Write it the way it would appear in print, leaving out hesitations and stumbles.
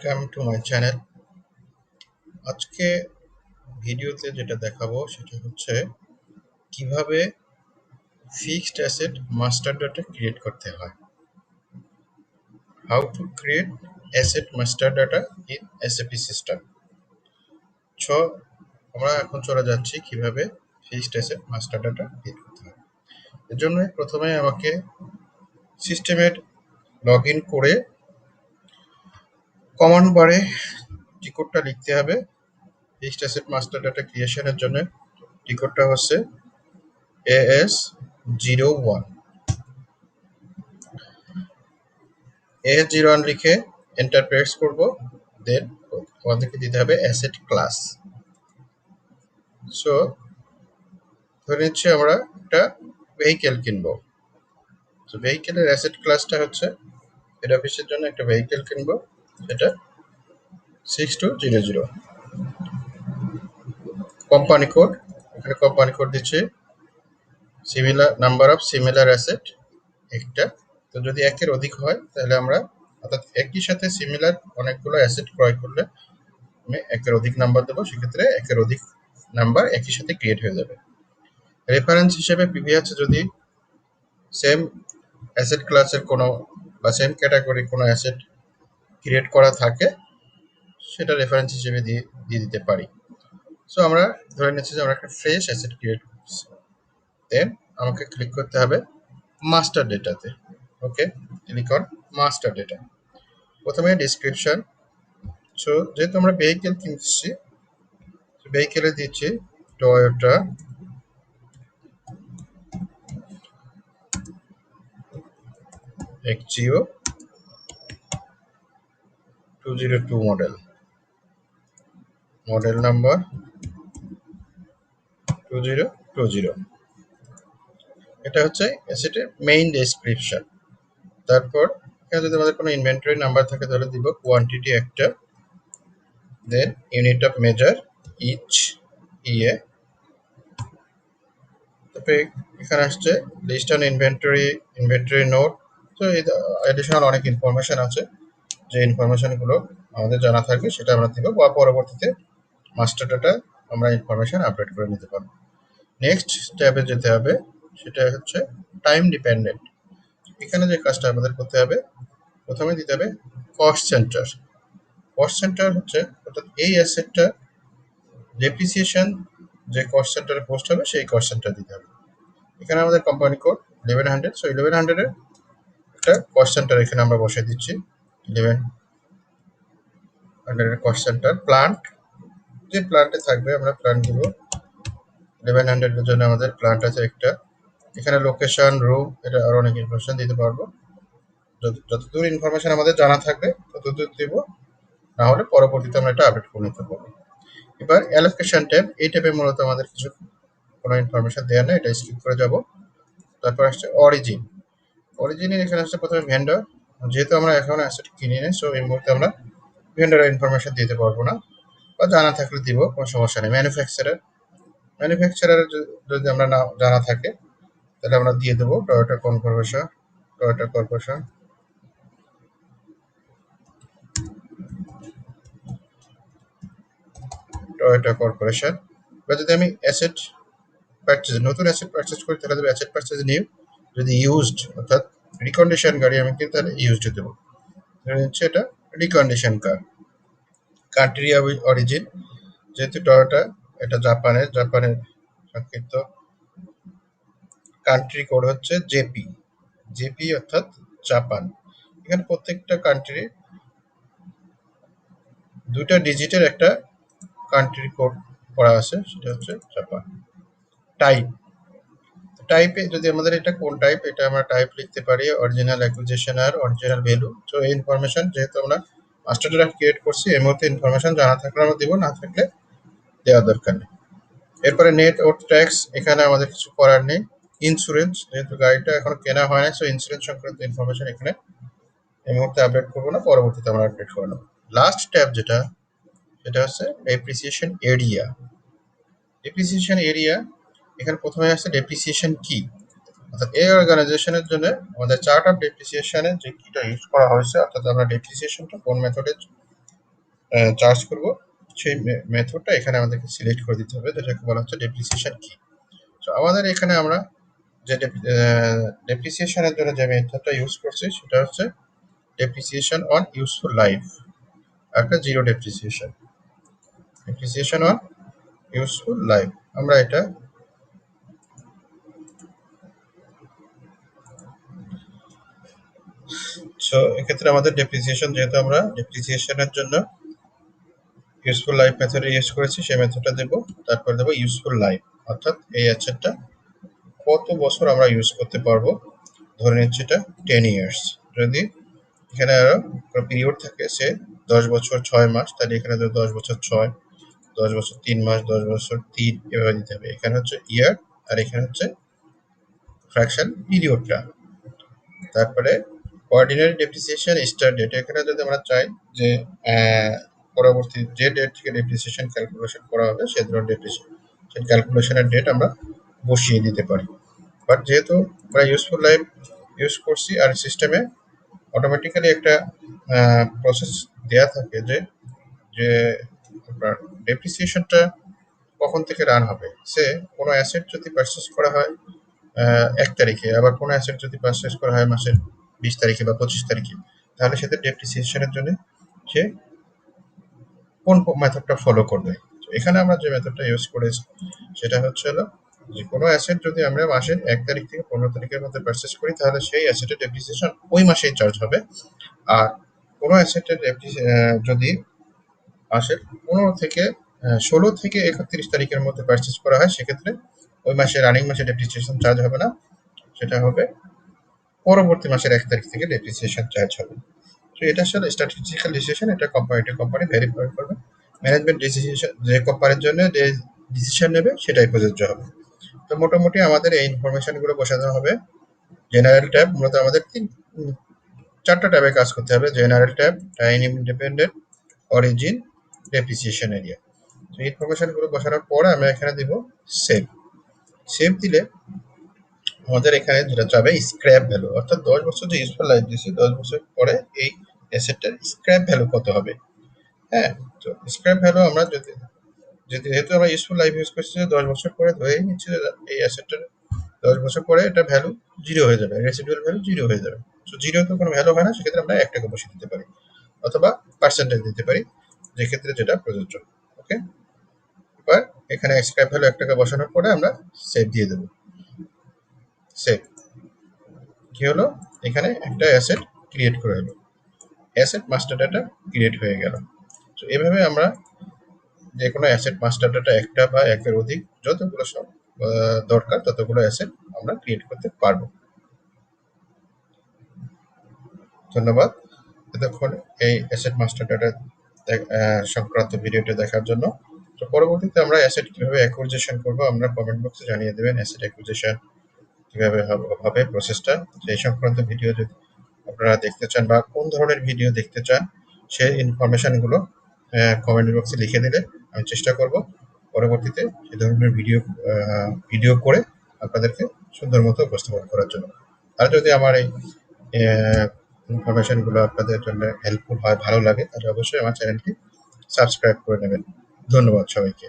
Welcome to my channel. আজকে ভিডিওতে যেটা দেখাবো সেটা হচ্ছে কিভাবে fixed asset master data create করতে হয়। How to create asset master data in SAP system. So আমরা এখন চলে যাচ্ছি কিভাবে fixed asset master data create করতে হয়। এর জন্য প্রথমে আমাকে সিস্টেমের লগ ইন করে কমান্ড বারে টি কোডটা লিখতে হবে। ফিক্সড অ্যাসেট মাস্টার ডাটা ক্রিয়েশনের জন্য টি কোডটা হচ্ছে AS01 AS01 লিখে এন্টার প্রেস করব। দেন আমাদেরকে দিতে হবে অ্যাসেট ক্লাস। সো ধরে নিচ্ছি আমরা একটা ভেহিকেল কিনবো। তো ভেহিকেলের অ্যাসেট ক্লাসটা হচ্ছে হেড অফিসের জন্য একটা ভেহিকেল কিনবো, সেটা 6200। কোম্পানি কোড, এখানে কোম্পানি কোড দিচ্ছে similar number of similar asset একটা। তো যদি একের অধিক হয় তাহলে আমরা অর্থাৎ একই সাথে সিমিলার অনেকগুলো অ্যাসেট ক্রয় করলে আমি একের অধিক নাম্বার দেবো, সেক্ষেত্রে একের অধিক নাম্বার একই সাথে ক্রিয়েট হয়ে যাবে। রেফারেন্স হিসেবে পিভি আছে যদি সেম অ্যাসেট ক্লাসের কোনো বা সেম ক্যাটাগরি কোনো অ্যাসেট ক্রিয়েট করা থাকে সেটা রেফারেন্স হিসেবে দিয়ে দিতে পারি। সো আমরা ধরে নিচ্ছি যে আমরা একটা ফ্রেশ অ্যাসেট ক্রিয়েট করছি। দেন আমাকে ক্লিক করতে হবে মাস্টার ডেটাতে। ওকে, ক্লিক অন মাস্টার ডেটা। প্রথমে ডিসক্রিপশন। সো যেহেতু আমরা ভেহিকেল কিনছি, ভেহিকেলে দিচ্ছি টয়োটা এক্সজিও 202 মডেল নাম্বার 2020। এটা হচ্ছে অ্যাসেটের মেইন ডেসক্রিপশন। তারপর এখানে যদি আমাদের কোনো ইনভেন্টরি নাম্বার থাকে তাহলে দিব কোয়ান্টিটি একটা, দেন ইউনিট অফ মেজার ইচ ইয়ে। তারপরে এখানে আসছে লিস্ট অন ইনভেন্টরি নোট। তো এই অ্যাডিশনাল অনেক ইনফরমেশন আছে, যে ইনফরমেশনগুলো আমাদের জানা থাকবে সেটা আমরা দিব, বা পরবর্তীতে মাস্টার ডাটা আমরা ইনফরমেশন আপডেট করে নিতে পারবো। নেক্সট ট্যাবে যেতে হবে, সেটা হচ্ছে টাইম ডিপেন্ডেন্ট। এখানে যে কাজটা আমাদের করতে হবে, প্রথমে দিতে হবে কস্ট সেন্টার। কস্ট সেন্টার হচ্ছে অর্থাৎ এই অ্যাসেটটা ডেপ্রিসিয়েশন যে কস্ট সেন্টারে পোস্ট হবে সেই কস্ট সেন্টার দিতে হবে। এখানে আমাদের কোম্পানি কোড 1100। সো 1100 এর একটা কস্ট সেন্টার এখানে আমরা বসিয়ে দিচ্ছি। 1100 এর কস্ট সেন্টার প্লান্ট, যে প্লান্টে থাকবে আমরা প্লান্ট দিব 1100 এর জন্য আমাদের প্লান্ট আছে একটা। এখানে লোকেশন, রুম, এটা আরো অনেক ইনফরমেশন দিতে পারবো। যতদূর ইনফরমেশন আমাদের জানা থাকবে ততদূর দিব, না হলে পরবর্তীতে আমরা এটা আপডেট করে নিতে পারবো। এবার অ্যালোকেশন ট্যাব, এই ট্যাবে মূলত আমাদের কিছু কোনো ইনফরমেশন দেওয়া নেই, এটা স্কিপ করে যাব। তারপর আসছে অরিজিন। অরিজিনের এখানে আসছে প্রথমে ভেন্ডর। যেহেতু আমরা এখন অ্যাসেট কিনি না, সো এই মুহূর্তে আমরা ভেন্ডরের ইনফরমেশন দিতে পারবো না, বা জানা থাকলে দিব, কোনো সমস্যা নেই। ম্যানুফ্যাকচারার যদি আমরা না জানা থাকে তাহলে আমরা দিয়ে দেবো Toyota corporation. Toyota corporation Toyota corporation. বা যদি আমি অ্যাসেট পারচেজ, নতুন অ্যাসেট পারচেজ করি তাহলে দেবো অ্যাসেট পারচেজ নিউ। যদি ইউজড অর্থাৎ রিকন্ডিশন গাড়ি আমি কিনি তাহলে ইউজড দেবো। ধরে নিচ্ছি এটা রিকন্ডিশন কার। কান্ট্রি অরিজিন, যেহেতু টয়োটা এটা জাপানের সংক্ষিপ্ত কান্ট্রি কোড হচ্ছে জেপি। জেপি অর্থাৎ জাপান। এখানে প্রত্যেকটা কান্ট্রি দুইটা ডিজিটের একটা কান্ট্রি কোড করা আছে, সেটা হচ্ছে জাপান। টাইপ, টাইপে যদি আমাদের এটা কোন টাইপ, এটা আমরা টাইপ লিখতে পারি অরিজিনাল অ্যাকুইজিশন আর অরিজিনাল ভ্যালু। তো এই ইনফরমেশন যেহেতু আমরা মাস্টার ডেটা ক্রিয়েট করছি, এর মধ্যে ইনফরমেশন জানা থাকলে আমরা দিব, না থাকলে দেওয়া দরকার নেই। এরপরে নেট ও ট্যাক্স, এখানে আমাদের কিছু করার নেই। ইন্স্যুরেন্স, যেহেতু গাড়িটা এখনো কেনা হয় না, সো ইন্স্যুরেন্স সংক্রান্ত ইনফরমেশন এখানে এই মুহূর্তে আপডেট করবো না, পরবর্তীতে আমরা আপডেট করে নেবো। লাস্ট ট্যাব যেটা, সেটা হচ্ছে ডেপ্রিসিয়েশন এরিয়া। ডেপ্রিসিয়েশন এরিয়া, এখানে প্রথমে আসছে ডেপ্রিসিয়েশন কি, অর্থাৎ এই অর্গানাইজেশনের জন্য আমাদের চার্ট অফ ডেপ্রিসিয়েশনের যে কিটা ইউজ করা হয়েছে, অর্থাৎ আমরা ডেপ্রিসিয়েশনটা কোন মেথডে চার্জ করব সেই মেথডটা এখানে আমাদেরকে সিলেক্ট করে দিতে হবে, যেটাকে বলা হচ্ছে ডেপ্রিসিয়েশন কি। তো আমাদের এখানে আমরা যে ডেপ্রিসিয়েশনের জন্য যে মেথডটা ইউজ করছি সেটা হচ্ছে ডেপ্রিসিয়েশন অন ইউজফুল লাইফ, একটা zero depreciation, depreciation on useful life. আমরা এটা সো এক্ষেত্রে আমাদের ডেপ্রিসিয়েশন, যেহেতু আমরা ডেপ্রিসিয়েশনের জন্য ইউজফুল লাইফ মেথড ইউজ করেছি, সেই মেথডটা দেবো। তারপর দেবো ইউজফুল লাইফ, অর্থাৎ এই অ্যাসেটটা কত বছর আমরা ইউজ করতে পারবো। ধরে নিচ্ছি এটা 10 ইয়ার্স। যদি এখানে আরো পিরিয়ড থাকে সে 10 বছর 6 মাস, তাহলে এখানে 10 বছর 6, 10 বছর 3 মাস, 10 বছর 3, এভাবে দিতে হবে। এখানে হচ্ছে ইয়ার আর এখানে হচ্ছে ফ্র্যাকশন পিরিয়ডটা। তারপরে অর্ডিনারি ডেপ্রিসিয়েশন স্টার্ট ডেট, এখানে যদি আমরা চাই যে পরবর্তী যে ডেট থেকে ডেপ্রিসিয়েশন ক্যালকুলেশন করা হবে সে ধরনের ডেপ্রিসিয়েশন ক্যালকুলেশনের ডেট আমরা বসিয়ে দিতে পারি। বাট যেহেতু আমরা ইউজফুল লাইফ ইউজ করছি আর সিস্টেমে অটোমেটিক্যালি একটা প্রসেস দেয়া থাকে যে যে আপনার ডেপ্রিসিয়েশনটা কখন থেকে রান হবে। সে কোনো অ্যাসেট যদি পারচেস করা হয় 1 তারিখে, আবার কোনো অ্যাসেট যদি পারচেস করা হয় মাসের 20 তারিখে বা 25 তারিখে, তাহলে সেটা ডেপ্রিসিয়েশনের জন্য সে কোন মেথডটা ফলো করবে। তো এখানে আমরা যে মেথডটা ইউজ করেছি সেটা হচ্ছে হলো যে কোনো অ্যাসেট যদি আমরা মাসের 1 তারিখ থেকে 15 তারিখের মধ্যে পারচেস করি, তাহলে সেই অ্যাসেটের ডেপ্রিসিয়েশন ওই মাসেই চার্জ হবে। আর কোনো অ্যাসেটের যদি মাসের 15 থেকে 16 থেকে 31 তারিখের মধ্যে পারচেস করা হয়, সেক্ষেত্রে ওই মাসে রানিং মাসে ডেপ্রিসিয়েশন চার্জ হবে না, সেটা হবে পরবর্তী মাসের 1 তারিখ থেকে ডেপ্রিসিয়েশন চার্জ হবে। তো এটা আসলে স্ট্র্যাটেজিক্যাল ডিসিশন, এটা কোম্পানি টু কোম্পানি ভেরি করবে। ম্যানেজমেন্ট ডিসিশন যে কোম্পানির জন্য যে ডিসিশন নেবে সেটাই প্রযোজ্য হবে। তো মোটামুটি আমাদের এই ইনফরমেশনগুলো বসাতে হবে। জেনারেল ট্যাব মূলত আমাদের 4টা ট্যাবে কাজ করতে হবে। General tab, time independent, origin, depreciation area. তো ইনফরমেশনগুলো বসানোর পরে আমরা এখানে দিব সেভ। সেভ দিলে আমাদের এখানে যেটা যাবে স্ক্র্যাপ ভ্যালু, অর্থাৎ 10 বছর যে ইউজফুল লাইফ দিয়েছি 10 বছর পরে এই অ্যাসেটটার স্ক্র্যাপ ভ্যালু কত হবে। হ্যাঁ, তো স্ক্র্যাপ ভ্যালু আমরা যেহেতু আমরা ইউজফুল লাইফ ইউজ করছি 10 বছর পরে, ধরে নিচ্ছি যে এই অ্যাসেটটার 10 বছর পরে এটা ভ্যালু জিরো হয়ে যাবে, রেসিডুয়াল ভ্যালু জিরো হয়ে যাবে। তো জিরো তো কোনো ভ্যালু হয় না, সেক্ষেত্রে আমরা 1 টাকা বসিয়ে দিতে পারি অথবা পার্সেন্টেজ দিতে পারি, যে ক্ষেত্রে যেটা প্রযোজ্য। ওকে, এবার এখানে স্ক্র্যাপ ভ্যালু 1 টাকা বসানোর পরে আমরা সেভ দিয়ে দেবো। সেভ কি হলো, এখানে একটা অ্যাসেট ক্রিয়েট করে হলো, অ্যাসেট মাস্টার ডাটা ক্রিয়েট হয়ে গেল। তো এভাবে আমরা যে কোনো অ্যাসেট মাস্টার ডাটা একটা বা একের অধিক যতগুলো সব দরকার ততগুলো অ্যাসেট আমরা ক্রিয়েট করতে পারবো। ধন্যবাদ এতক্ষণ এই অ্যাসেট মাস্টার ডাটা সংক্রান্ত ভিডিওটি দেখার জন্য। তো পরবর্তীতে আমরা অ্যাসেট কিভাবে অ্যাকুইজিশন করবো আমরা কমেন্ট বক্সে জানিয়ে দেবেন। অ্যাসেট অ্যাকুইজিশন কিভাবে হবে প্রসেসটা, সেই সংক্রান্ত ভিডিও যদি আপনারা দেখতে চান বা কোন ধরনের ভিডিও দেখতে চান সেই ইনফরমেশনগুলো কমেন্ট বক্সে লিখে দিলে আমি চেষ্টা করব পরবর্তীতে এই ধরনের ভিডিও করে আপনাদেরকে সুন্দর মতো উপস্থাপন করার জন্য। আর যদি আমার এই ইনফরমেশনগুলো আপনাদের জন্য হেল্পফুল হয়, ভালো লাগে, তাহলে অবশ্যই আমার চ্যানেলটি সাবস্ক্রাইব করে নেবেন। ধন্যবাদ সবাইকে।